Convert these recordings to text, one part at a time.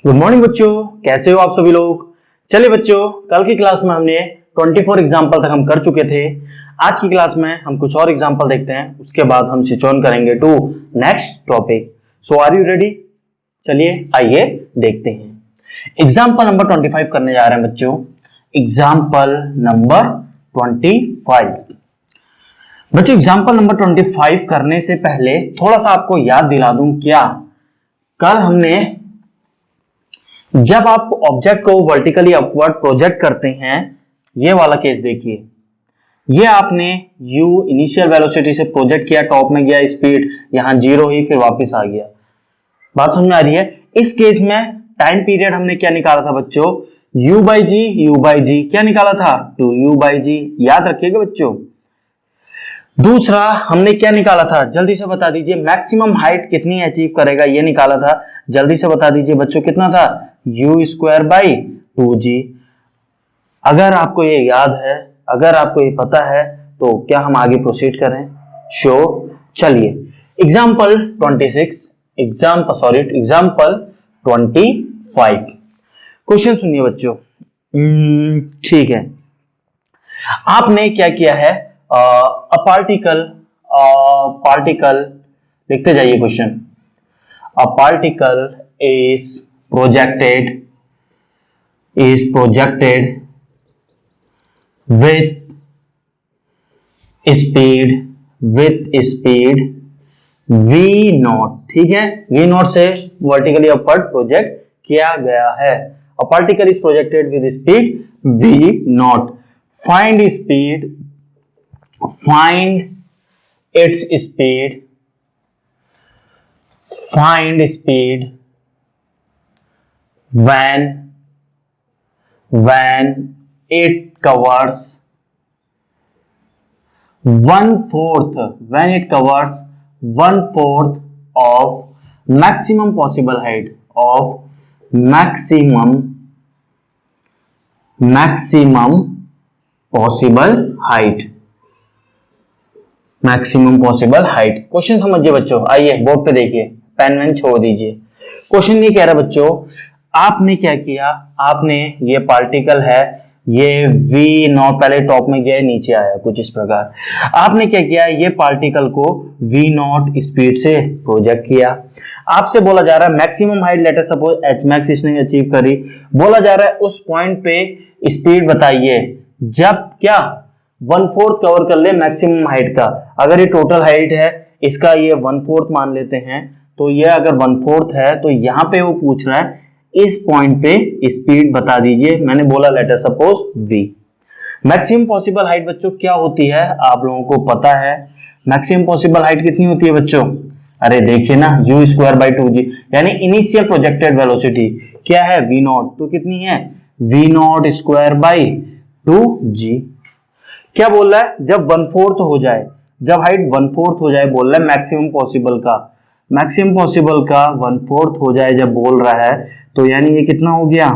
Good morning बच्चों, कैसे हो आप सभी लोग। चलिए बच्चों, कल की क्लास में हमने 24 एग्जाम्पल तक हम कर चुके थे। आज की क्लास में हम कुछ और एग्जाम्पल देखते हैं, उसके बाद हम स्विच ऑन करेंगे to next topic. So are you ready? चलिए आइए देखते हैं। एग्जाम्पल नंबर 25 करने जा रहे हैं बच्चों। Example number 25। बच्चों एग्जाम्पल नंबर 25 करने से पहले थोड़ा सा आपको याद दिला दूं क्या, कल हमने जब आप ऑब्जेक्ट को वर्टिकली अपवर्ड प्रोजेक्ट करते हैं, ये वाला केस देखिए, ये आपने u इनिशियल वेलोसिटी से प्रोजेक्ट किया, टॉप में गया, स्पीड यहां 0 ही, फिर वापस आ गया। बात समझ में आ रही है? इस केस में टाइम पीरियड हमने क्या निकाला था बच्चों? u/g क्या निकाला था? 2u/g। याद रखिएगा बच्चों। दूसरा हमने क्या निकाला था, जल्दी से बता दीजिए। मैक्सिमम हाइट कितनी अचीव करेगा, ये निकाला था। जल्दी से बता दीजिए बच्चों, कितना था? u²/2g। अगर आपको ये याद है, अगर आपको ये पता है, तो क्या हम आगे प्रोसीड करें? श्योर। चलिए एग्जाम्पल 25 क्वेश्चन सुनिए बच्चों। ठीक है, आपने क्या किया है, पार्टिकल लिखते जाइए question. A particle is projected with speed v not. ठीक है, v नॉट से वर्टिकली अपवर्ड प्रोजेक्ट किया गया है। A particle is projected with speed v not. Find its speed when it covers 1/4 of maximum possible height maximum possible height. Question समझिए बच्चों, आइए board पे देखिए, पेन वेन छोड़ दीजिए। क्वेश्चन ये कह रहा है बच्चों, आपने क्या किया, आपने ये पार्टिकल है, ये v नॉट पहले टॉप में गया, नीचे आया, कुछ इस प्रकार। आपने क्या किया, ये पार्टिकल को v नॉट स्पीड से प्रोजेक्ट किया। आपसे बोला जा रहा है maximum height, late us suppose h max इसने अचीव करी। बोला जा रहा है उस पॉइंट पे स्पीड बताइए जब क्या 1/4 कवर कर ले मैक्सिमम हाइट का। अगर ये टोटल हाइट है, इसका ये 1/4 मान लेते हैं, तो ये अगर 1/4 है, तो यहां पे वो पूछ रहा है इस पॉइंट पे स्पीड बता दीजिए। मैंने बोला late us suppose v। Maximum possible height बच्चों क्या होती है, आप लोगों को पता है। मैक्सिमम पॉसिबल हाइट कितनी होती है बच्चों? अरे देखिए ना, u²/2g, यानी इनिशियल प्रोजेक्टेड वेलोसिटी क्या है, v नॉट, तो कितनी है, v नॉट²/2g। क्या बोल रहा है, जब 1/4 हो जाए, जब हाइट 1/4 हो जाए, बोल रहा है मैक्सिमम पॉसिबल का 1/4 हो जाए जब बोल रहा है, तो यानी ये कितना हो गया,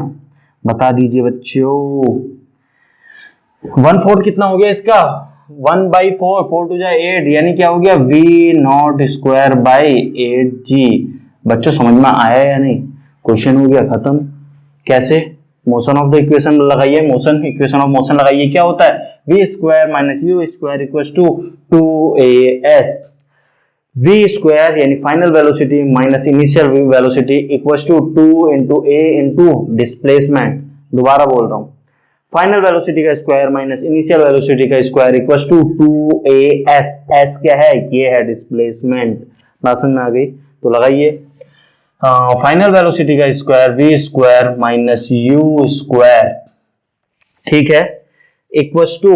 बता दीजिए बच्चों। 1/4 कितना हो गया इसका? 1/4, 4 टू जाए 8, यानी क्या हो गया, v नॉट²/8g। बच्चों समझ में आया या नहीं? क्वेश्चन हो गया खत्म। कैसे? मोशन ऑफ द इक्वेशन लगाइए, इक्वेशन ऑफ मोशन लगाइए। क्या होता है, v² - u² = 2as। v² यानी final velocity minus initial velocity equals to 2 × a × displacement. दोबारा बोल रहा हूं, फाइनल वेलोसिटी का स्क्वायर माइनस इनिशियल वेलोसिटी का square equals to 2as। s क्या है, ये है डिस्प्लेसमेंट। बात समझ में आ गई? तो लगाइए, फाइनल वेलोसिटी का स्क्वायर v² - u², ठीक है, equals to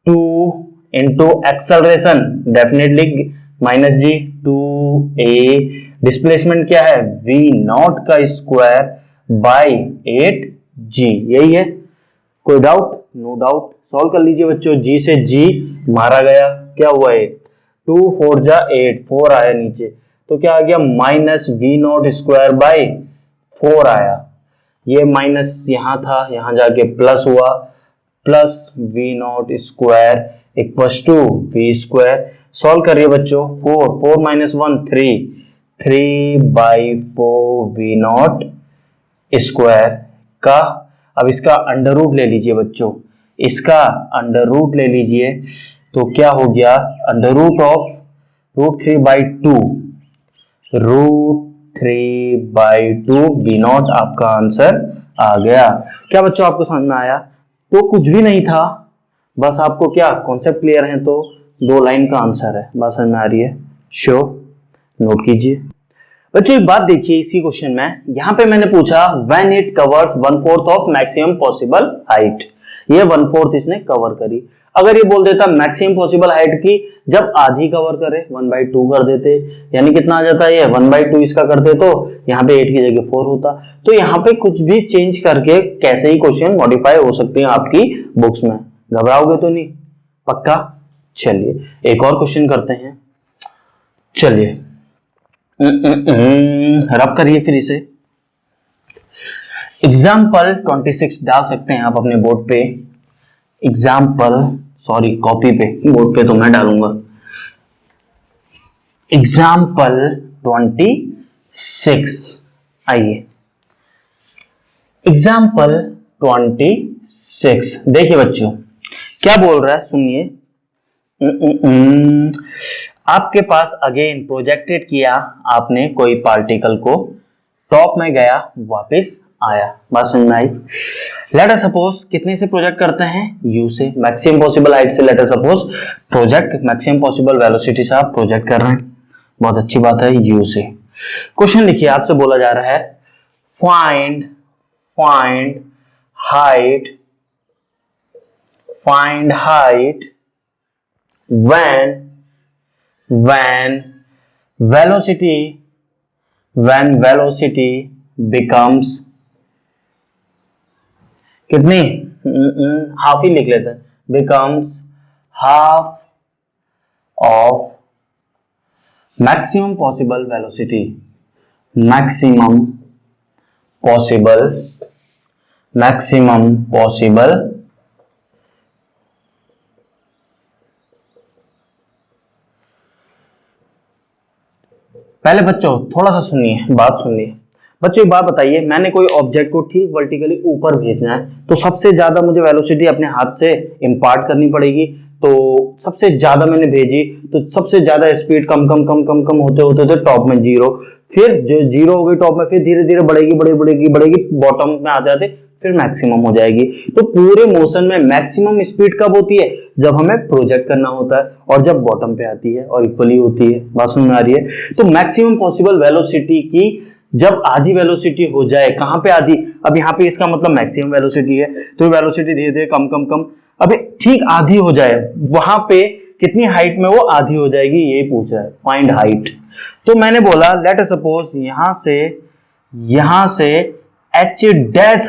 2 × acceleration definitely -g 2a। Displacement क्या है, v नॉट का स्क्वायर बाय 8g। यही है, कोई डाउट? No doubt. सॉल्व कर लीजिए बच्चों, g से g मारा गया, क्या हुआ है, 2 4 जा 8, 4 आया नीचे, तो क्या आ गया, -v नॉट²/4 आया। ये माइनस यहां था, यहां जाके प्लस हुआ, plus v naught square equals to v²। Solve करिए बच्चों, 4 4 - 1 3, 3/4 v नॉट स्क्वायर का, अब इसका अंडर रूट ले लीजिए बच्चों, इसका अंडर रूट ले लीजिए, तो क्या हो गया, under root of √3/2, √3/2 B naught आपका आंसर आ गया। क्या बच्चों आपको समझ में आया? तो कुछ भी नहीं था, बस आपको क्या कॉन्सेप्ट क्लियर है, तो 2 लाइन का आंसर है। बात समझ में आ रही है? श्योर, नोट कीजिए बच्चों। एक बात देखिए इसी क्वेश्चन में, यहां पे मैंने पूछा when it covers 1/4 of maximum possible height, ये 1/4 इसने कवर करी। अगर ये बोल देता मैक्सिमम पॉसिबल हाइट की जब आधी कवर करे, 1/2 कर देते, यानी कितना आ जाता है ये 1/2 इसका करते, तो यहाँ पे 8 की जगह 4 होता। तो यहाँ पे कुछ भी चेंज करके कैसे ही क्वेश्चन मॉडिफाई हो सकते हैं आपकी बुक्स में, घबराओगे तो नहीं, पक्का? चलिए एक और क्वेश्चन करते हैं, चलिए रब करिए फिर इसे। एग्जाम्पल 26 डाल सकते हैं आप अपने बोर्ड पे, एग्जाम्पल सॉरी कॉपी पे, बोर्ड पे तो मैं डालूंगा। एग्जाम्पल 26, आइए एग्जाम्पल 26 देखिए बच्चों क्या बोल रहा है, सुनिए। आपके पास अगेन प्रोजेक्टेड किया आपने कोई पार्टिकल को, टॉप में गया वापस आया, बात समझ में आई? लेट अस सपोज कितने से प्रोजेक्ट करते हैं, u से, मैक्सिमम पॉसिबल हाइट से late us suppose project, maximum possible velocity से आप प्रोजेक्ट कर रहे हैं, बहुत अच्छी बात है, u से। क्वेश्चन लिखिए, आपसे बोला जा रहा है find height when velocity becomes कितनी, हाफ ही लिख लेते हैं, becomes half of maximum possible velocity, maximum possible पहले बच्चों थोड़ा सा सुनिए, बात सुनिए बच्चों। एक बात बताइए, मैंने कोई ऑब्जेक्ट को ठीक वर्टिकली ऊपर भेजना है, तो सबसे ज्यादा मुझे वेलोसिटी अपने हाथ से इंपार्ट करनी पड़ेगी, तो सबसे ज्यादा मैंने भेजी, तो सबसे ज्यादा स्पीड कम होते टॉप में 0, फिर जो 0 हो गई टॉप में, फिर धीरे धीरे बढ़ेगी, बॉटम में आ जाते फिर मैक्सिमम हो जाएगी। तो पूरे मोशन में मैक्सिमम स्पीड कब होती है, जब हमें प्रोजेक्ट करना होता है, और जब बॉटम पे आती है, और इक्वली होती है, बात समझ में आ रही है? तो मैक्सिमम पॉसिबल वेलोसिटी की जब आधी वेलोसिटी हो जाए, कहां पे आधी, अब यहाँ पे इसका मतलब मैक्सिमम वेलोसिटी है, तो वेलोसिटी धीरे धीरे कम, अभी ठीक आधी हो जाए, वहां पे कितनी हाइट में वो आधी हो जाएगी, ये पूछ रहा है, फाइंड हाइट। तो मैंने बोला लेट अस सपोज यहां से h डैश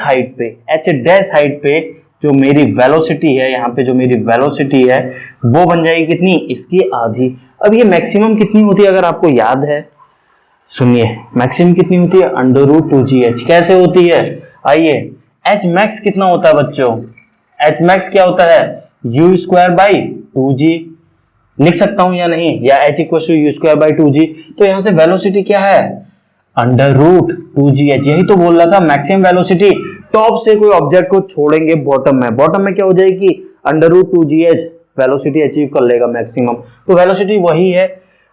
हाइट पे जो मेरी वेलोसिटी है, यहाँ पे जो मेरी वेलोसिटी है वो बन जाएगी कितनी, इसकी आधी। अब ये मैक्सिमम कितनी होती है अगर आपको याद है, सुनिए मैक्सिमम कितनी होती है, √2gh। कैसे होती है, आइए, h मैक्स कितना होता है बच्चों, h मैक्स क्या होता है, u²/2g, लिख सकता हूं या नहीं, या h = u²/2g। तो यहां से वेलोसिटी क्या है, √2gh, यही तो बोल रहा था, मैक्सिमम वेलोसिटी टॉप से कोई ऑब्जेक्ट को छोड़ेंगे बॉटम में क्या हो जाएगी, √2gh, वेलोसिटी अचीव कर लेगा मैक्सिमम, तो वेलोसिटी वही है।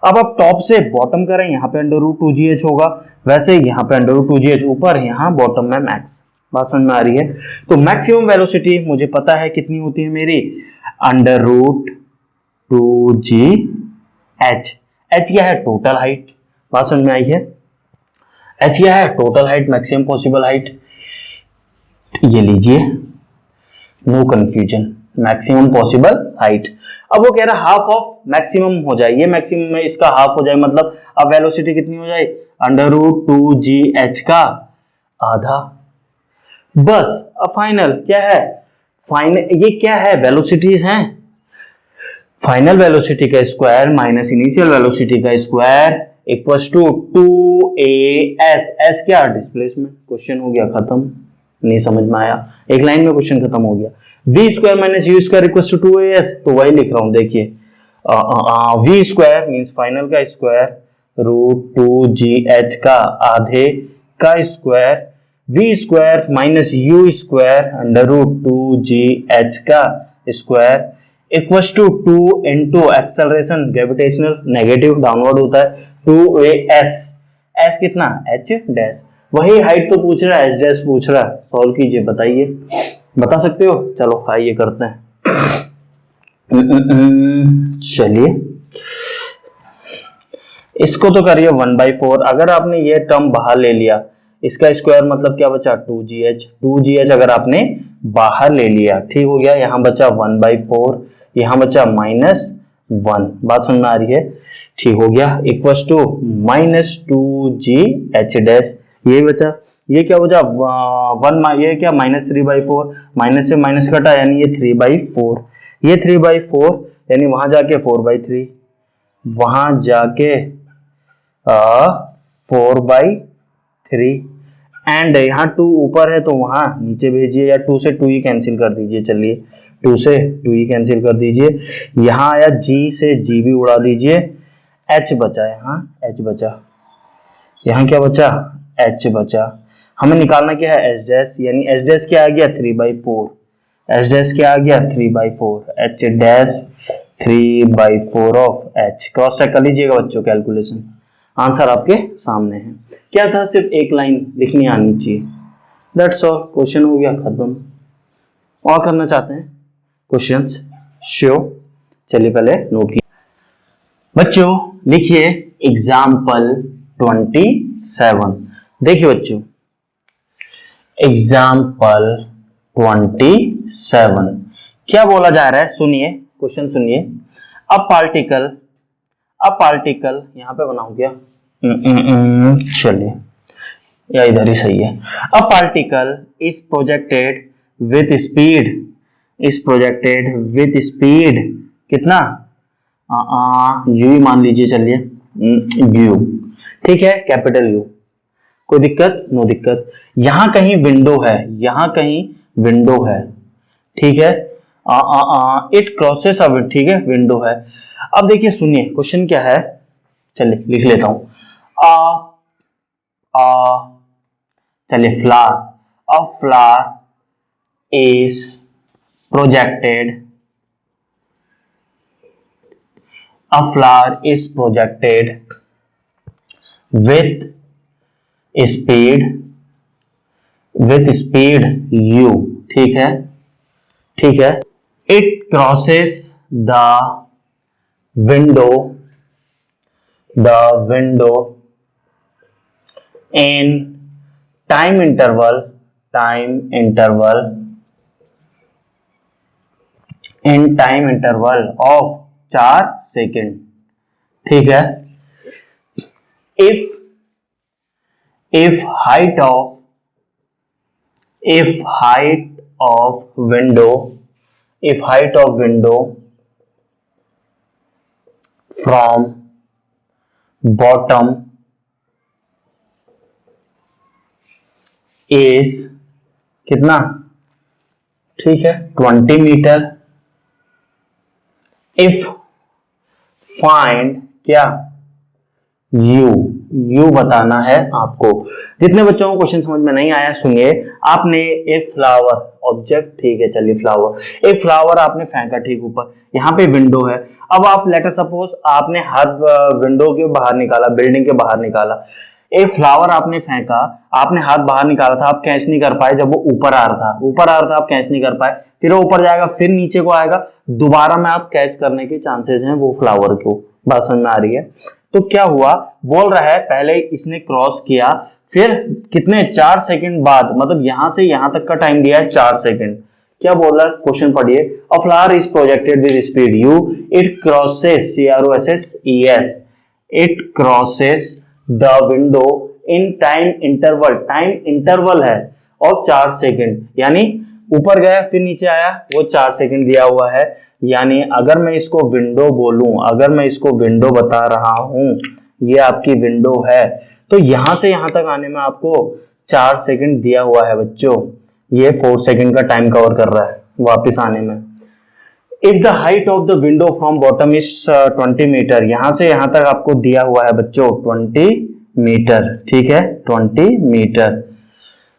अब आप टॉप से बॉटम करें, यहाँ पे √2gh होगा, वैसे यहाँ पे √2gh ऊपर, यहाँ बॉटम में मैक्स, बात समझ में आ रही है? तो मैक्सिमम वेलोसिटी मुझे पता है कितनी होती है मेरी, √2gh। h क्या है, टोटल हाइट, बात समझ में आई है? h क्या है, total height, maximum possible height, ये लीजिए, no confusion, maximum possible height. अब वो कह रहा है हाफ ऑफ मैक्सिमम हो जाए, ये मैक्सिमम में इसका हाफ हो जाए, मतलब अब वेलोसिटी कितनी हो जाए, √2gh का आधा। बस अब फाइनल क्या है, ये क्या है, वेलोसिटीज हैं, फाइनल वेलोसिटी का स्क्वायर माइनस इनिशियल वेलोसिटी का square equals to 2as, s क्या, डिस्प्लेसमेंट। क्वेश्चन हो गया खत्म, नहीं समझ में आया, एक लाइन में क्वेश्चन खत्म हो गया। v² - u² equals to 2as, तो वही लिख रहा हूं, देखिए v² मींस फाइनल का स्क्वायर, √2gh का आधे का square v square minus u square under root 2gh का square equals to 2 into acceleration gravitational negative downward होता है 2as, एस कितना h डैश, वही हाइट तो पूछ रहा है, एच डैश पूछ रहा है। सॉल्व कीजिए, बताइए, बता सकते हो? चलो आइए करते हैं। चलिए इसको तो करिए 1/4। अगर आपने ये टर्म बाहर ले लिया, इसका स्क्वायर मतलब क्या बचा 2gh, 2gh अगर आपने बाहर ले लिया, ठीक हो गया। यहाँ बचा 1/4, यहाँ बचा -1, बात समझ में आ रही है? ठीक हो गया, इक्वल्स टू -2gh डैश, ये बचा। ये क्या बचा 1, ये क्या -3/4, माइनस से माइनस कटा यानी ये 3/4, ये 3/4 यानी वहां जाके 4/3, वहां जाके 4/3 एंड यहाँ 2 ऊपर है तो वहां नीचे भेजिए, या 2 से 2 ही कैंसिल कर दीजिए। चलिए 2 से 2 ही कैंसिल कर दीजिए। यहाँ आया g से g भी उड़ा दीजिए, h बचा, यहाँ h बचा, यहाँ क्या बचा h बचा। हमें निकालना क्या है h डैश, यानी h डैश क्या आ गया 3/4, h डैश क्या आ गया 3/4, h dash 3/4 of h। Cross check कर लीजिएगा बच्चों, कैलकुलेशन आंसर आपके सामने है। क्या था, सिर्फ एक लाइन लिखनी आनी चाहिए, दैट्स ऑल। क्वेश्चन हो गया खत्म। और करना चाहते हैं क्वेश्चंस? श्योर। चलिए पहले नोट किए बच्चों, लिखिए एग्जाम्पल 27। देखिए बच्चों, एग्जाम्पल 27 क्या बोला जा रहा है, सुनिए क्वेश्चन सुनिए। अ पार्टिकल यहां पे बनाऊं क्या? चलिए या इधर ही सही है। A particle is projected with speed कितना? यू ही मान लीजिए, चलिए यू, ठीक है, कैपिटल यू। कोई दिक्कत? नो दिक्कत। यहां कहीं विंडो है, यहां कहीं विंडो है, ठीक है। इट क्रॉसेस अ, ठीक है, विंडो है। अब देखिए सुनिए क्वेश्चन क्या है, चलिए लिख लेता हूं। चलिए flower, a flower is projected, a flower is projected with speed u, ठीक है, ठीक है। It crosses the window in time interval of 4 second, ठीक है। if height of window from bottom is कितना, ठीक है, 20 मीटर। if find क्या, यू बताना है आपको। जितने बच्चों को क्वेश्चन समझ में नहीं आया सुनिए, आपने एक फ्लावर ऑब्जेक्ट, ठीक है, चलिए एक फ्लावर आपने फेंका ठीक ऊपर, यहाँ पे विंडो है। अब आप लेटर सपोज आपने हाथ विंडो के बाहर निकाला, बिल्डिंग के बाहर निकाला, एक फ्लावर आपने फेंका, आपने हाथ बाहर निकाला था, आप कैच नहीं कर पाए। जब वो ऊपर आ रहा था आप कैच नहीं कर पाए, फिर वो ऊपर जाएगा, फिर नीचे को आएगा, दोबारा में आप कैच करने के चांसेस हैं वो फ्लावर को। बात समझ में आ रही है? तो क्या हुआ, बोल रहा है पहले इसने क्रॉस किया, फिर कितने 4 सेकंड बाद, मतलब यहां से यहां तक का टाइम दिया है 4 सेकंड। क्या बोल रहा है, क्वेश्चन पढ़िए। अ flower is projected with speed u, it crosses CROSSES, it crosses the window in time interval है और 4 सेकंड, यानी ऊपर गया फिर नीचे आया, वो 4 सेकंड दिया हुआ है। यानी अगर मैं इसको विंडो बोलूं, अगर मैं इसको विंडो बता रहा हूं, ये आपकी विंडो है, तो यहां से यहां तक आने में आपको 4 सेकंड दिया हुआ है बच्चों। ये 4 सेकंड का टाइम कवर कर रहा है वापस आने में। If the height of the window from bottom is 20 metre, यहां से यहां तक आपको दिया हुआ है बच्चों 20 मीटर, ठीक है, 20 metre.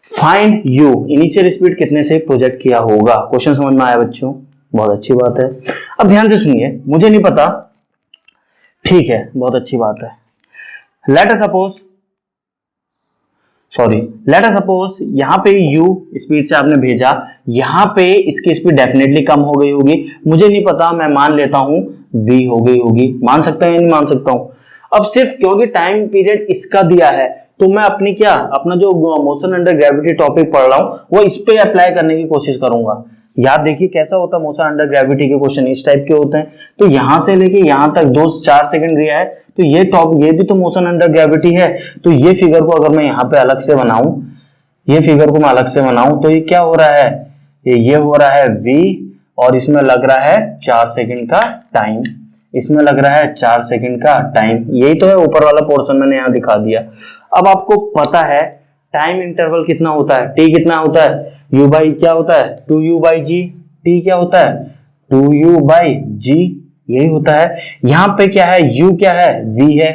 Find u, initial speed कितने से प्रोजेक्ट किया होगा। क्वेश्चन समझ में आया बच्चों, बहुत अच्छी बात है। अब ध्यान से सुनिए, मुझे नहीं पता, ठीक है, बहुत अच्छी बात है। लेट अस सपोज यहां पे u स्पीड से आपने भेजा, यहां पे इसकी स्पीड डेफिनेटली कम हो गई होगी, मुझे नहीं पता, मैं मान लेता हूं v हो गई होगी। मान सकता हूं या नहीं मान सकता हूं। अब सिर्फ क्योंकि टाइम पीरियड इसका दिया है, तो मैं अपना जो मोशन अंडर ग्रेविटी टॉपिक पढ़ रहा हूं वो इस पे अप्लाई करने की कोशिश करूंगा। याद देखिए कैसा होता है मोशन अंडर ग्रेविटी के क्वेश्चन, इस टाइप के होते हैं। तो यहां से लेके यहां तक 2-4 सेकंड दिया है, तो ये भी तो मोशन अंडर ग्रेविटी है। तो ये फिगर को अगर मैं यहाँ पे अलग से बनाऊं, तो ये क्या हो रहा है, ये हो रहा है v, और इसमें लग रहा है 4 सेकंड का टाइम, यही तो है ऊपर वाला पोर्शन मैंने यहाँ दिखा दिया। अब आपको पता है टाइम इंटरवल कितना होता है, t कितना होता है, u बाई क्या होता है 2u बाई g, t क्या होता है 2u बाई g, यही होता है। यहाँ पे क्या है, u क्या है v है,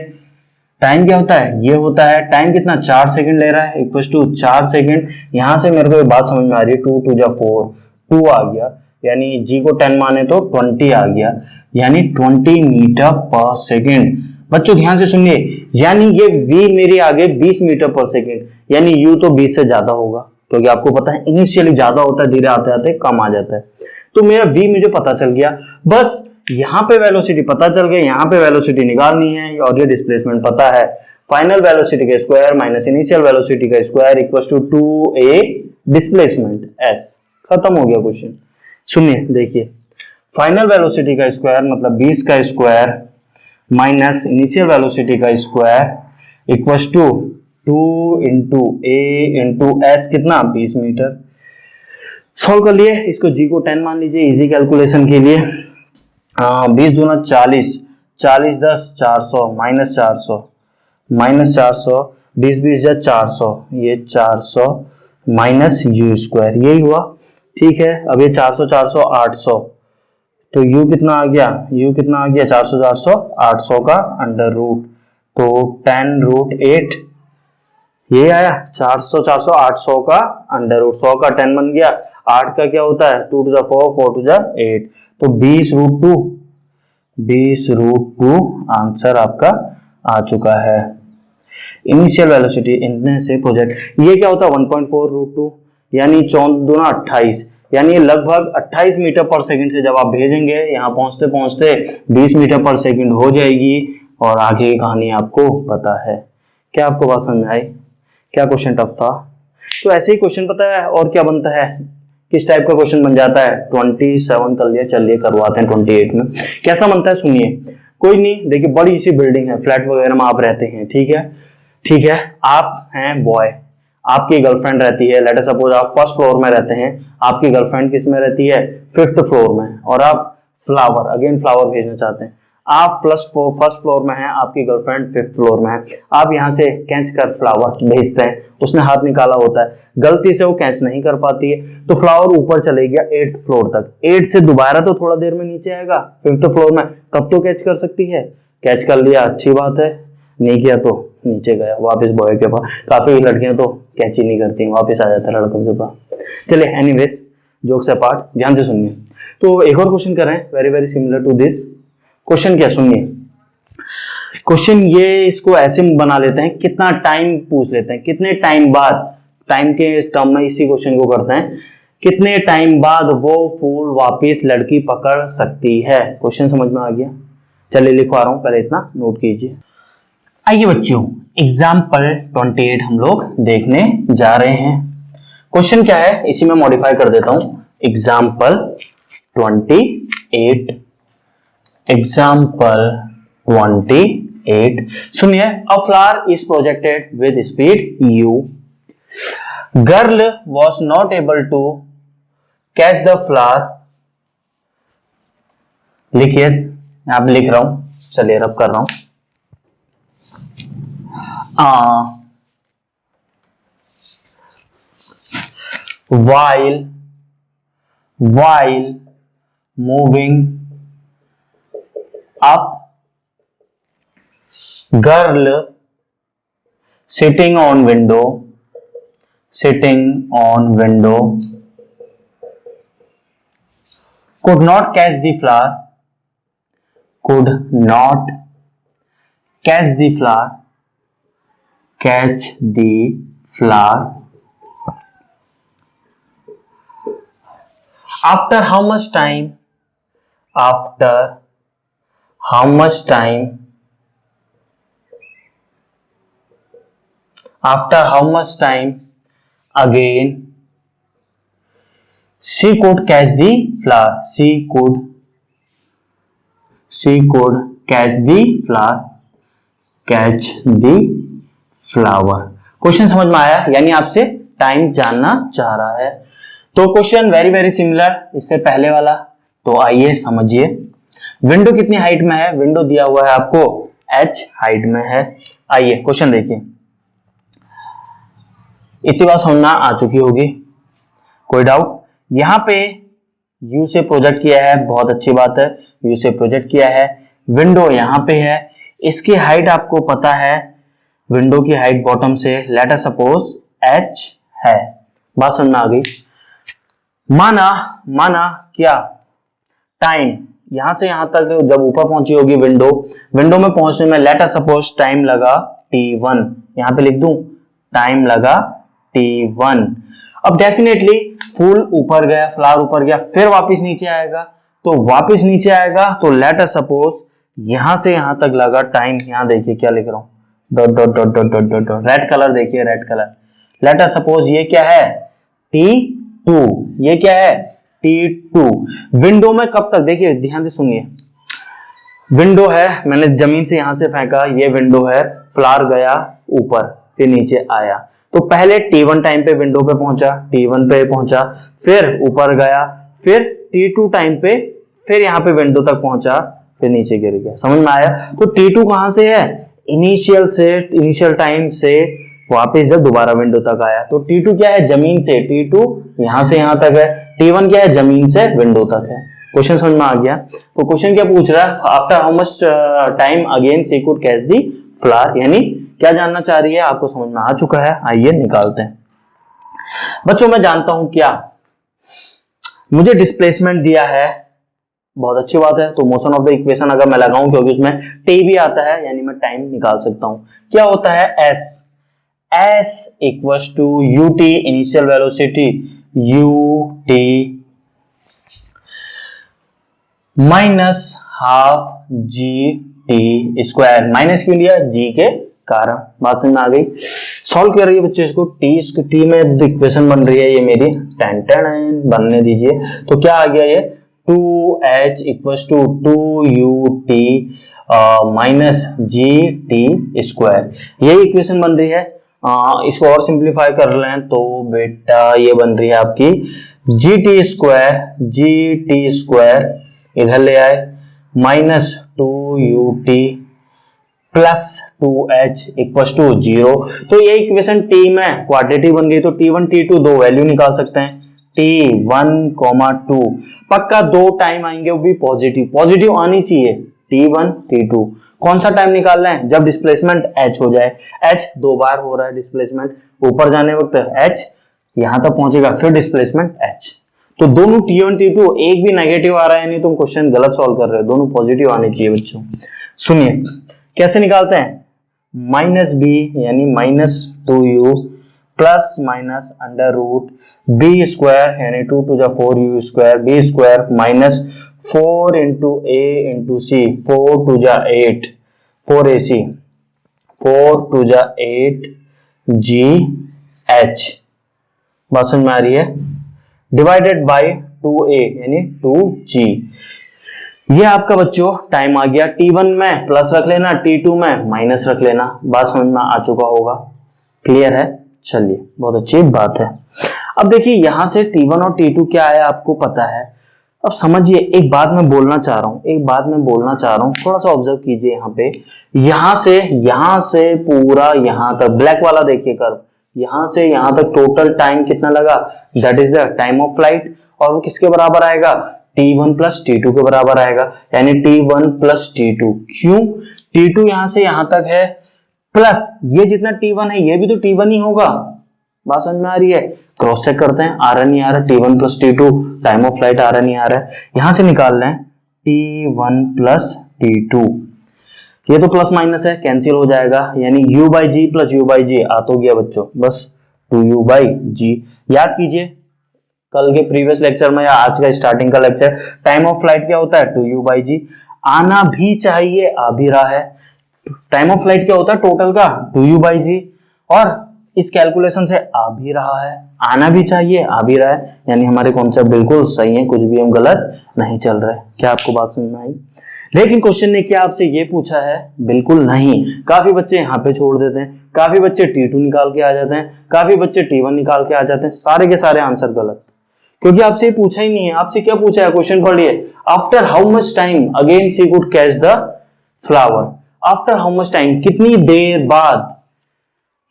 टाइम क्या होता है, ये होता है, टाइम कितना 4 सेकंड ले रहा है, इक्वल टू 4 सेकंड। यहां से मेरे को ये बात समझ में आ रही है, 2 2 जा 4, 2 आ गया, यानी g को 10 माने तो 20 आ गया, यानी 20 मीटर पर सेकंड। बच्चों ध्यान से सुनिए, यानी ये v मेरे आगे 20 मीटर पर सेकंड, यानी u तो 20 से ज्यादा होगा, क्योंकि आपको पता है इनिशियली ज्यादा होता है, धीरे आते आते कम आ जाता है। तो मेरा v मुझे पता चल गया, बस यहाँ पे वेलोसिटी पता चल गया, यहाँ पे वेलोसिटी निकालनी है, और ये डिस्प्लेसमेंट पता है। फाइनल वेलोसिटी का स्क्वायर माइनस इनिशियल वेलोसिटी का square equal to 2a displacement s। खत्म हो गया क्वेश्चन। सुनिए देखिए, फाइनल वेलोसिटी का स्क्वायर मतलब 20 का स्क्वायर माइनस इनिशियल वेलोसिटी का square equal to 2 into a into s, कितना 20 मीटर। सॉल्व कर लिए, इसको g को 10 मान लीजिए इजी कैलकुलेशन के लिए। 20 दूना 40, 40 10 400 माइनस 400, 20 20 जा 400, ये 400 माइनस यू स्क्वायर, यही हुआ। ठीक है, अब ये 400 400 800, तो u कितना आ गया, 400 400 800 का अंडर रूट, तो 10 रूट 8, ये आया 400 400 800 का अंडर रूट, 100 का 10 बन गया, 8 का क्या होता है 2 टू जा 4, 4 टू जा 8, तो 20 रूट 2 आंसर आपका आ चुका है। इनिशियल वेलोसिटी इतने से प्रोजेक्ट, ये क्या होता है 1.4 रूट 2, यानी 14 दूना 28, यानी लगभग 28 मीटर पर सेकंड से जब आप भेजेंगे, यहाँ पहुंचते पहुंचते 20 मीटर पर सेकंड हो जाएगी, और आगे की कहानी आपको पता है। क्या आपको बात समझ में आई? क्या क्वेश्चन टफ था? तो ऐसे ही क्वेश्चन पता है और क्या बनता है, किस टाइप का क्वेश्चन बन जाता है। 27 कर लिया, चलिए करवाते हैं 28 में कैसा बनता है। सुनिए, कोई नहीं, देखिए बड़ी सी बिल्डिंग है, फ्लैट वगैरह में आप रहते हैं, ठीक है, आप हैं बॉय, आपकी गर्लफ्रेंड रहती है, लेट अस सपोज आप फर्स्ट फ्लोर में रहते हैं, आपकी गर्लफ्रेंड किस में रहती है 5th फ्लोर में, और आप फ्लावर भेजना चाहते हैं। आप फर्स्ट फ्लोर में हैं, आपकी गर्लफ्रेंड 5th फ्लोर में है, आप यहां से कैच कर फ्लावर भेजते हैं, उसने हाथ निकाला होता है, गलती से वो कैच नहीं कर पाती है, तो फ्लावर ऊपर चले गया 8th फ्लोर तक, 8 से दोबारा तो थोड़ा देर में नीचे आएगा 5th फ्लोर में, तब तो कैच कर सकती है, कैच कर लिया अच्छी बात है, नहीं किया तो नीचे गया वापस बॉय के पास। काफी लड़कियां तो कैच ही नहीं करती, वापस आ जाता है लड़कों के पास। चलिए एनीवेज, जोक्स अपार्ट, ध्यान से सुनिए। तो एक और क्वेश्चन करें, very very similar to this question. क्या सुनिए, क्वेश्चन ये इसको ऐसे बना लेते हैं, कितना टाइम पूछ लेते हैं, कितने टाइम बाद, टाइम के टर्म में इसी क्वेश्चन को करते हैं, कितने टाइम बाद वो फूल वापस लड़की पकड़ सकती है। क्वेश्चन समझ में आ गया? चलिए लिखवा रहा हूं, पहले इतना नोट कीजिए। आइए बच्चों, एग्जाम्पल 28 हम लोग देखने जा रहे हैं। क्वेश्चन क्या है, इसी में मॉडिफाई कर देता हूं। एग्जाम्पल 28, सुनिए, a flower is projected with speed u, girl was not able to catch the flower. लिखिए, यहां पे लिख रहा हूं, चलिए रब कर रहा हूं। while moving up, girl sitting on window sitting on window could not catch the flower, could not catch the flower, catch the flower. After how much time? After how much time? After how much time? Again, she could catch the flower. She could catch the flower. Catch the flower. Question समझ में आया? यानी आपसे time जानना चाह रहा है। तो क्वेश्चन वेरी वेरी सिमिलर इससे पहले वाला, तो आइए समझिए। विंडो कितनी हाइट में है? विंडो दिया हुआ है आपको h हाइट में है। आइए क्वेश्चन देखिए। इतनी बात समझना आ चुकी होगी, कोई डाउट? यहां पे यू से प्रोजेक्ट किया है, बहुत अच्छी बात है, यू से प्रोजेक्ट किया है। विंडो यहां पे है, इसकी हाइट आपको पता है, विंडो की हाइट बॉटम से लेट अस सपोज h है। बात समझ में आ गई? माना क्या? टाइम यहां से यहां तक जब ऊपर पहुंची होगी विंडो में पहुंचने में लेट अस सपोज टाइम लगा t1, यहां पे लिख दूं टाइम लगा t1। अब डेफिनेटली फूल ऊपर गया, फ्लावर ऊपर गया, फिर वापस नीचे आएगा, तो लेट अस सपोज यहां से यहां तक लगा टाइम। यहां देखिए क्या लिख रहा हूं, dot dot dot dot dot dot dot, red colour देखिए, red colour. Let us suppose ये क्या है? t2। ये क्या है? t2। विंडो में कब तक? देखिए ध्यान से सुनिए, विंडो है, मैंने जमीन से यहां से फेंका, ये विंडो है, फ्लावर गया ऊपर फिर नीचे आया, तो पहले t1 टाइम पे विंडो पे पहुंचा, t1 पे पहुंचा, फिर ऊपर गया, फिर t2 टाइम पे फिर यहां पे विंडो तक पहुंचा, फिर नीचे गिर गया। समझ में आया? तो t2 कहां से है? इनिशियल टाइम से वापस जब दोबारा विंडो तक आया, तो t2 क्या है? जमीन से, t2 यहां से यहां तक है, t1 क्या है? जमीन से विंडो तक है। क्वेश्चन समझ में आ गया? तो क्वेश्चन क्या पूछ रहा है? After how much time again she could catch the flower, यानी क्या जानना चाह रही है? आपको समझ में आ चुका है। आइए निकालते हैं। बच्चों मैं जानता हूं क्या, मुझे डिस्प्लेसमेंट दिया है, बहुत अच्छी बात है। तो मोशन ऑफ द इक्वेशन अगर मैं लगाऊं, क्योंकि उसमें टी भी आता है, यानी मैं टाइम निकाल सकता हूं। क्या होता है? s equals to ut initial velocity, ut minus half gt square. Minus क्यों लिया? g के कारण। बात समझ में आ गई? सॉल्व कर रही है बच्चे इसको, टी में इक्वेशन बन रही है ये मेरी, टेन बनने दीजिए। तो क्या आ गया ये? 2h equals to 2ut minus gt square, यही इक्वेशन बन रही है। इसको और सिंप्लीफाई कर लें तो बेटा ये बन रही है आपकी gt स्क्वायर इधर ले आए, minus 2ut plus 2h equals to 0। तो ये इक्वेशन टी में क्वाड्रेटिक बन गई, तो t1 t2 दो वैल्यू निकाल सकते हैं, t1, 2। पक्का दो टाइम आएंगे, वो भी पॉजिटिव आनी चाहिए, t1 t2। कौन सा टाइम निकालना है? जब डिस्प्लेसमेंट h हो जाए, h दो बार हो रहा है डिस्प्लेसमेंट, ऊपर जाने वक्त h यहां तक पहुंचेगा, फिर डिस्प्लेसमेंट h। तो दोनों t1 t2 एक भी नेगेटिव आ रहा है, नहीं तुम क्वेश्चन गलत सॉल्व कर रहे हो, दोनों पॉजिटिव आने चाहिए बच्चों। सुनिए कैसे निकालते हैं? माइनस बी यानी minus 2u plus minus under root B square यानी 2 टू जा 4u स्क्वायर, B square minus 4 into A into C, 4 टू जा 8, 4ac, 4 टू जा 8 जी एच। बात समझ में आ रही है? डिवाइडेड बाय 2a यानी 2g। ये आपका बच्चों टाइम आ गया, t1 में प्लस रख लेना, t2 में माइनस रख लेना। बात समझ में आ चुका होगा, क्लियर है? चलिए बहुत अच्छी बात है। अब देखिए यहां से t1 और t2 क्या है आपको पता है। अब समझिए, एक बात मैं बोलना चाह रहा हूं, थोड़ा सा ऑब्जर्व कीजिए यहाँ पे। यहां से पूरा यहां तक ब्लैक वाला देखिए कर्व, यहां से यहां तक टोटल टाइम कितना लगा? That is the time of flight, और वो किसके बराबर आएगा? t1 प्लस t2 के बराबर आएगा, यानी t1 प्लस t2। क्यों? t2 यहां से यहां तक है, प्लस ये जितना t1 है ये भी तो t1 ही होगा। बात समझ में आ रही है? क्रॉस चेक करते हैं, आ रहा नहीं आ रहा, T1 plus T2 time of flight आ रहा नहीं आ रहा है, यहां से निकाल लें T1 प्लस T2, ये तो प्लस माइनस है, कैंसिल हो जाएगा, यानी u by g plus u by g आ तो गया बच्चों, बस 2u बाई जी। याद कीजिए कल के प्रीवियस लेक्चर में या आज का स्टार्टिंग का लेक्चर, टाइम ऑफ फ्लाइट क्या होता है 2u बाई जी, आना भी चाहिए आ भी रहा है, टाइम ऑफ फ्लाइट क्या होता है टोटल का 2u बाई जी, और इस कैलकुलेशन से आ भी रहा है, आना भी चाहिए आ भी रहा है, यानी हमारे कॉन्सेप्ट बिल्कुल सही है, कुछ भी हम गलत नहीं चल रहे। क्या आपको बात समझ में आई? लेकिन क्वेश्चन ने क्या आपसे ये पूछा है? बिल्कुल नहीं। काफी बच्चे यहाँ पे छोड़ देते हैं, काफी बच्चे T2 निकाल के आ जाते हैं, काफी बच्चे T1 निकाल के आ जाते हैं, सारे के सारे आंसर गलत, क्योंकि आपसे ये पूछा ही नहीं है। आपसे क्या पूछा है? क्वेश्चन पढ़िए, after how much time again she could catch the flower, after how much time, कितनी देर बाद,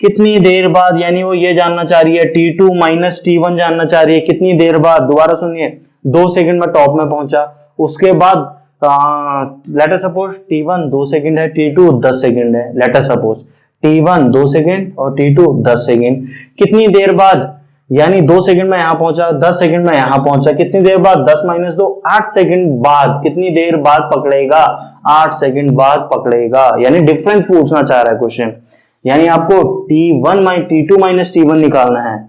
कितनी देर बाद, यानी वो ये जानना चाह रही है T2 माइनस T1 जानना चाह रही है, कितनी देर बाद, दोबारा सुनिए, 2 सेकंड में टॉप में पहुंचा, उसके बाद लेटर सपोज T1 2 सेकंड है, T2 10 सेकंड है, लेटर सपोज T1 2 सेकंड और T2 10 सेकंड, कितनी देर बाद, यानी 2 सेकंड में यहां पहुंचा, 10 सेकंड में यहां पहुंचा, कितनी देर बाद, 10 माइनस 2 8 सेकंड बाद, कितनी देर बाद पकड़ेगा, 8 सेकंड बाद पकड़ेगा, यानी डिफरेंस पूछना चाह रहा है क्वेश्चन, यानी आपको T2 माइनस T1 निकालना है।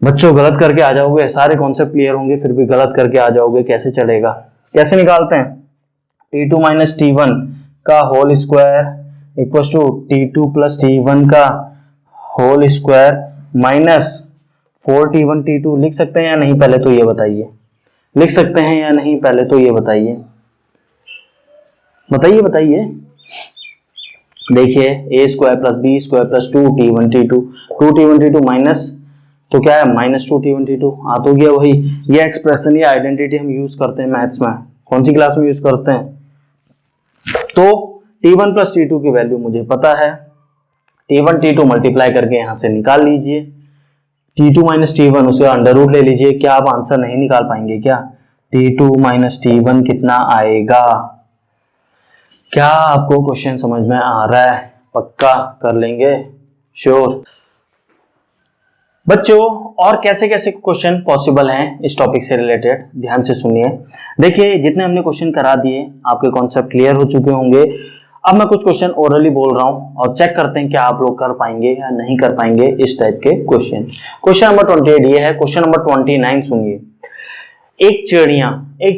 बच्चों गलत करके आ जाओगे, सारे कॉन्सेप्ट क्लियर होंगे फिर भी गलत करके आ जाओगे, कैसे चलेगा? कैसे निकालते हैं? T2 माइनस T1 का whole square equal to T2 plus T1 का whole square minus 4T1 T2, लिख सकते हैं या नहीं पहले तो ये बताइए, लिख सकते हैं या नहीं पहले तो ये बताइए, बताइए बताइए। देखिए a square plus b square plus 2T1 T2, 2T1 T2 minus, तो क्या है माइनस 2T1 T2 आ तो गया वही। ये एक्सप्रेशन या आइडेंटिटी हम यूज करते हैं मैथ्स में, कौन सी क्लास में यूज करते हैं? तो T1 प्लस T2 की वैल्यू मुझे पता है, T1 T2 मल्टीप्लाई करके यहां से निकाल लीजिए, T2 माइनस T1 उसे अंडर रूट ले लीजिए। क्या आप आंसर नहीं निकाल पाएंगे क्या? T2 माइनस T1 कितना आएगा? क्या आपको क्वेश्चन समझ में आ रहा है? पक्का कर लेंगे? श्योर बच्चों, और कैसे कैसे क्वेश्चन पॉसिबल हैं इस टॉपिक से रिलेटेड, ध्यान से सुनिए। देखिए जितने हमने क्वेश्चन करा दिए आपके कॉन्सेप्ट क्लियर हो चुके होंगे। अब मैं कुछ क्वेश्चन ओरली बोल रहा हूं और चेक करते हैं क्या आप लोग कर पाएंगे या नहीं कर पाएंगे इस टाइप के क्वेश्चन। क्वेश्चन नंबर 28 ये है। क्वेश्चन नंबर 29 सुनिए। एक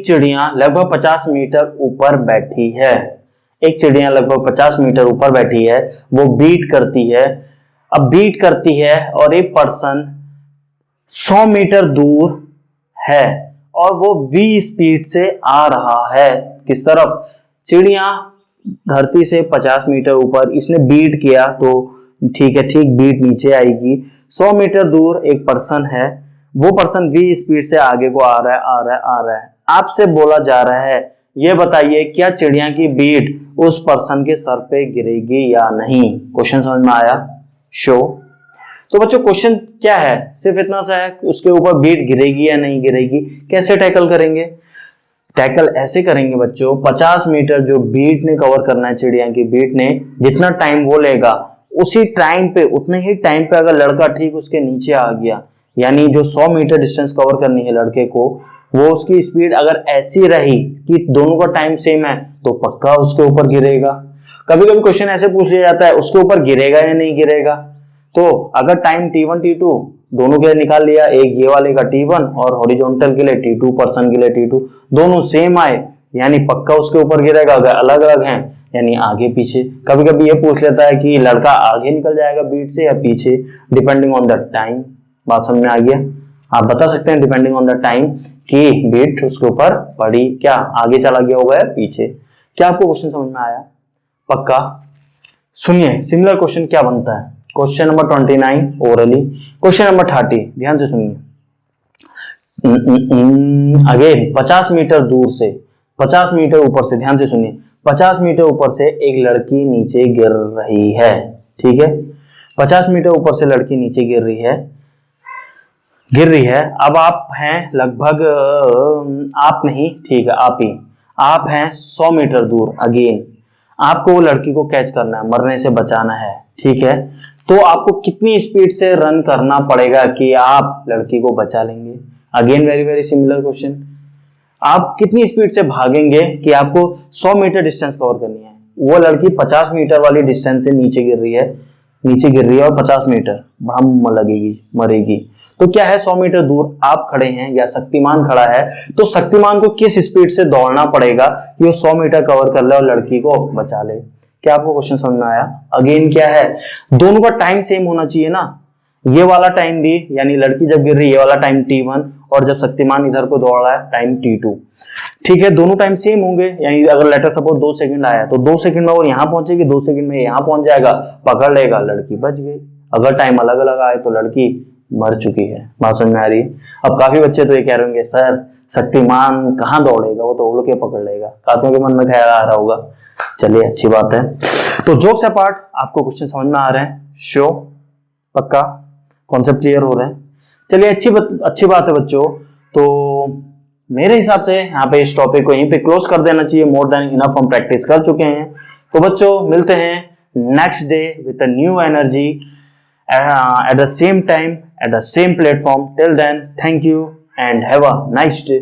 चिड़िया लगभग 50 मीटर ऊपर बैठी है, एक चिड़िया लगभग 50 मीटर ऊपर बैठी है, वो बीट करती है, अब बीट करती है और एक पर्सन 100 मीटर दूर है और वो v स्पीड से आ रहा है। किस तरफ? चिड़िया धरती से 50 मीटर ऊपर, इसने बीट किया तो ठीक है, ठीक बीट नीचे आएगी। 100 मीटर दूर एक पर्सन है, वो पर्सन v स्पीड से आगे को आ रहा है। आपसे बोला जा रहा है ये बताइए क्या चिड़िया की बीट उस पर्सन के सर पे गिरेगी या नहीं? क्वेश्चन समझ में आया? शो। तो बच्चों क्वेश्चन क्या है? सिर्फ इतना सा है, उसके ऊपर बीट गिरेगी या नहीं गिरेगी। कैसे टैकल करेंगे? टैकल ऐसे करेंगे बच्चों, 50 मीटर जो बीट ने कवर करना है, चिड़िया की बीट ने जितना टाइम वो लेगा उसी टाइम पे, उतने ही टाइम पे अगर लड़का ठीक उसके नीचे आ गया, यानी जो 100 मीटर डिस्टेंस कवर करनी है लड़के को, वो उसकी स्पीड अगर ऐसी रही कि दोनों का टाइम सेम है तो पक्का उसके ऊपर गिरेगा। कभी कभी क्वेश्चन ऐसे पूछ लिया जाता है उसके ऊपर गिरेगा या नहीं गिरेगा। तो अगर टाइम T1 T2 दोनों के लिए निकाल लिया, एक ये वाले का T1 और हॉरिजॉन्टल के लिए T2, पर्सन के लिए T2, दोनों सेम आए यानी पक्का उसके ऊपर गिरेगा। अगर अलग अलग हैं यानी आगे पीछे। कभी कभी ये पूछ लेता है कि लड़का आगे निकल जाएगा बीट से या पीछे, डिपेंडिंग ऑन द टाइम। बात समझ में आ गया? आप बता सकते हैं डिपेंडिंग ऑन द टाइम कि बीट उसके ऊपर पड़ी, क्या आगे चला गया होगा या पीछे। क्या आपको क्वेश्चन समझ में आया? पक्का? सुनिए सिमिलर क्वेश्चन क्या बनता है। Question number 29 orally. Question number 30 ध्यान से सुनिए। अगेन 50 मीटर दूर से, 50 मीटर ऊपर से, ध्यान से सुनिए, 50 मीटर ऊपर से एक लड़की नीचे गिर रही है। ठीक है, 50 मीटर ऊपर से लड़की नीचे गिर रही है। अब आप हैं लगभग, आप नहीं, ठीक है आप ही, आप हैं 100 मीटर दूर। अगेन आपको वो लड़की को कैच करना है, मरने से बचाना है। ठीक है, तो आपको कितनी स्पीड से रन करना पड़ेगा कि आप लड़की को बचा लेंगे। Again very very similar question, आप कितनी स्पीड से भागेंगे कि आपको 100 मीटर डिस्टेंस कवर करनी है। वो लड़की 50 मीटर वाली डिस्टेंस से नीचे गिर रही है और 50 मीटर हम लगेगी, मरेगी। तो क्या है, 100 मीटर दूर आप खड़े हैं या शक्तिमान खड़ा है, तो शक्तिमान को किस स्पीड से दौड़ना पड़ेगा कि वो 100 मीटर कवर कर ले और लड़की को बचा ले। क्या आपको क्वेश्चन समझ में आया? अगेन क्या है, दोनों का टाइम सेम होना चाहिए ना। ये वाला टाइम भी, यानी लड़की जब गिर रही है ये वाला टाइम t1 और जब शक्तिमान इधर को दौड़ रहा है टाइम t2। ठीक है, दोनों टाइम सेम होंगे, यानी अगर लेटर सपोज 2 सेकंड आया तो 2 सेकंड में वो यहाँ पहुंचेगी, 2 सेकंड में यहाँ पहुंच जाएगा, पकड़ लेगा, लड़की बच गई। अगर टाइम अलग अलग आए तो लड़की मर चुकी है। बात समझ में आ रही है? अब काफी बच्चे तो ये कह रहे होंगे सर शक्तिमान कहाँ दौड़ेगा, वो तो उड़ के पकड़ लेगा। काफियों के मन में ख्याल आ रहा होगा। चलिए अच्छी बात है। तो जोक्स अपार्ट, आपको क्वेश्चन समझ में आ रहे हैं? श्योर, पक्का, कॉन्सेप्ट क्लियर हो रहे हैं? चलिए अच्छी बात है बच्चों। तो मेरे हिसाब से यहाँ पे इस टॉपिक को यहीं पे क्लोज कर देना चाहिए। मोर देन इनफ हम प्रैक्टिस कर चुके हैं। तो बच्चों मिलते हैं next day with a new energy at the same time at the same platform. Till then, thank you and have a nice day.